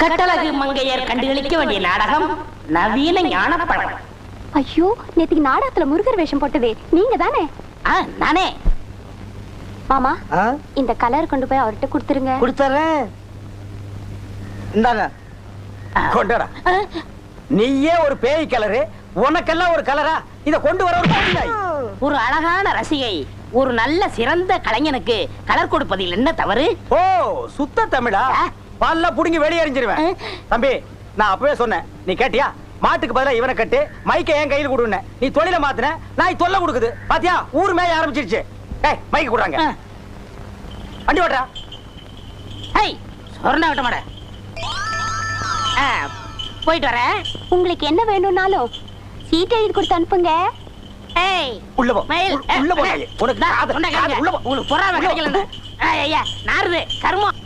கட்டழகு மங்கையர் கண்டுகளிக்க வேண்டிய நாடகம் நவீன ஞானப்படம். ஐயோ, நேத்துக்கு நாடகத்துல முருகர் வேஷம் போட்டதே நீங்க தானே? நானே. மாமா, இந்த கலர் கொண்டு போய் அவர்கிட்ட கொடுத்துருங்க. கொடுத்துறேன். இந்தாங்க கொண்டடா. நீயே ஒரு பேய் கலரு, உனக்கெல்லாம் ஒரு கலரா? இத கொண்டு வர ஒரு அழகான ரசிகை ஒரு நல்ல சிறந்த கலைஞனுக்கு கலர் கொடுப்பதில் என்ன தவறு? ஓ, சுத்த தமிழா? பல்ல புடுங்கி வெளியே எறிஞ்சிருவேன். தம்பி, நான் அப்பவே சொன்னேன், நீ கேட்டியா? மாட்டுக்கு பதிலா இவனை கட்டு, மைக்க என் கையில் கொடுன்னு. நீ தொழில மாத்தின, நாய் தொல்லை கொடுக்குது. பாத்தியா, ஊர் மேய ஆரம்பிச்சிருச்சு. ஏய், மைக்கு கொடுறாங்க. வண்டி ஓட்டுறா. ஏய், சொர்ணா விட்ட மாட. போயிட்டு வர. உங்களுக்கு என்ன வேணும்னாலும் சீட் எழுதி கொடுத்து அனுப்புங்க. ஏய், உள்ள போ. மயில், உள்ள போ. உனக்கு உங்களுக்கு பொறாம கிடைக்கல. ஐயா, நாருது கர்மம்.